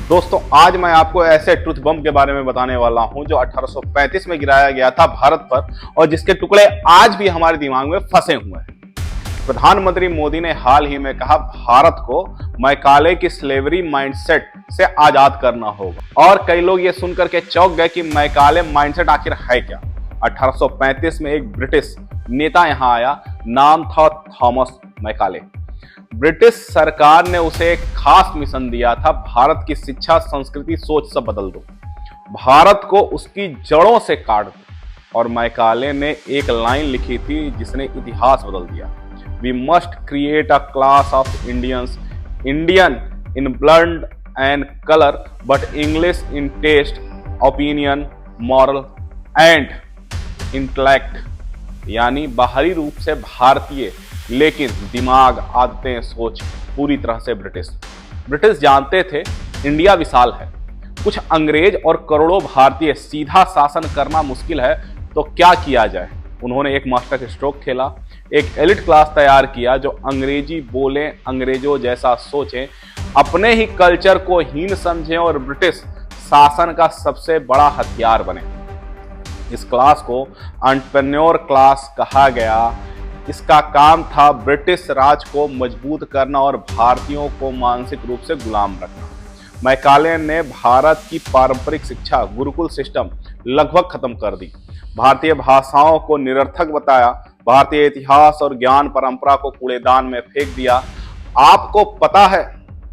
दोस्तों आज मैं आपको ऐसे ट्रुथ बम के बारे में बताने वाला हूं जो 1835 में गिराया गया था भारत पर और जिसके टुकड़े आज भी हमारे दिमाग में फंसे हुए हैं। प्रधानमंत्री मोदी ने हाल ही में कहा भारत को मैकाले की स्लेवरी माइंडसेट से आजाद करना होगा और कई लोग ये सुनकर के चौंक गए कि मैकाले माइंडसेट आखिर है क्या। 1835 में एक ब्रिटिश नेता यहां आया, नाम था थॉमस मैकाले। ब्रिटिश सरकार ने उसे एक खास मिशन दिया था, भारत की शिक्षा संस्कृति सोच सब बदल दो, भारत को उसकी जड़ों से काट दो। और मैकाले ने एक लाइन लिखी थी जिसने इतिहास बदल दिया, we must create a class of Indians, Indian in blood and colour but English in taste, opinion, moral and intellect. यानी बाहरी रूप से भारतीय लेकिन दिमाग, आदतें, सोच पूरी तरह से ब्रिटिश जानते थे इंडिया विशाल है, कुछ अंग्रेज और करोड़ों भारतीय, सीधा शासन करना मुश्किल है, तो क्या किया जाए। उन्होंने एक मास्टर स्ट्रोक खेला, एक एलिट क्लास तैयार किया जो अंग्रेजी बोले, अंग्रेजों जैसा सोचें, अपने ही कल्चर को हीन समझें और ब्रिटिश शासन का सबसे बड़ा हथियार बने। इस क्लास को एंटरप्रेन्योर क्लास कहा गया। इसका काम था ब्रिटिश राज को मजबूत करना और भारतीयों को मानसिक रूप से गुलाम रखना। मैकाले ने भारत की पारंपरिक शिक्षा, गुरुकुल सिस्टम लगभग खत्म कर दी, भारतीय भाषाओं को निरर्थक बताया, भारतीय इतिहास और ज्ञान परंपरा को कूड़ेदान में फेंक दिया। आपको पता है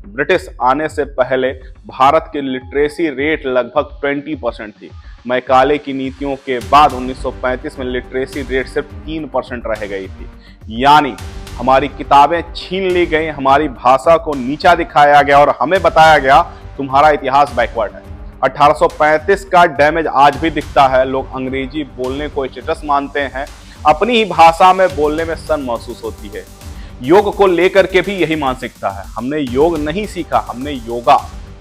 ब्रिटिश आने से पहले भारत की लिटरेसी रेट लगभग 20% थी। मैकाले की नीतियों के बाद 1935 में लिटरेसी रेट सिर्फ 3% रह गई थी। यानी हमारी किताबें छीन ली गई, हमारी भाषा को नीचा दिखाया गया और हमें बताया गया तुम्हारा इतिहास बैकवर्ड है। 1835 का डैमेज आज भी दिखता है। लोग अंग्रेजी बोलने को स्टेटस मानते हैं, अपनी ही भाषा में बोलने में शर्म महसूस होती है। योग को लेकर के भी यही मानसिकता है। हमने योग नहीं सीखा, हमने योगा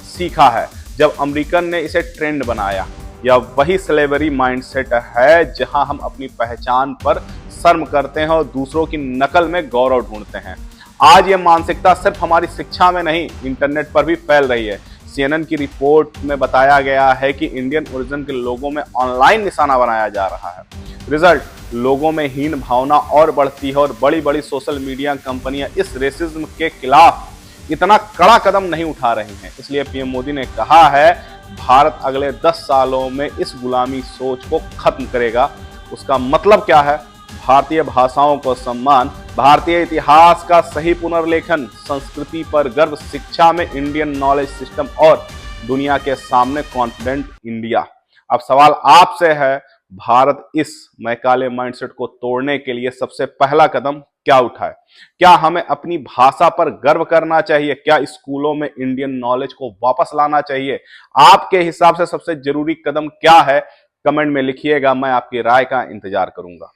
सीखा है। जब अमेरिकन ने इसे ट्रेंड बनाया, यह वही स्लेवरी माइंडसेट है जहां हम अपनी पहचान पर शर्म करते हैं और दूसरों की नकल में गौरव ढूंढते हैं। आज यह मानसिकता सिर्फ हमारी शिक्षा में नहीं, इंटरनेट पर भी फैल रही है। CNN की रिपोर्ट में बताया गया है कि इंडियन ओरिजिन के लोगों में ऑनलाइन निशाना बनाया जा रहा है। रिजल्ट, लोगों में हीन भावना और बढ़ती है और बड़ी बड़ी सोशल मीडिया कंपनियां इस रेसिज्म के खिलाफ इतना कड़ा कदम नहीं उठा रही हैं। इसलिए पीएम मोदी ने कहा है भारत अगले 10 सालों में इस गुलामी सोच को खत्म करेगा। उसका मतलब क्या है? भारतीय भाषाओं को सम्मान, भारतीय इतिहास का सही पुनर्लेखन, संस्कृति पर गर्व, शिक्षा में इंडियन नॉलेज सिस्टम और दुनिया के सामने कॉन्फिडेंट इंडिया। अब सवाल आपसे है, भारत इस मैकाले माइंडसेट को तोड़ने के लिए सबसे पहला कदम क्या उठाए? क्या हमें अपनी भाषा पर गर्व करना चाहिए? क्या स्कूलों में इंडियन नॉलेज को वापस लाना चाहिए? आपके हिसाब से सबसे जरूरी कदम क्या है? कमेंट में लिखिएगा, मैं आपकी राय का इंतजार करूंगा।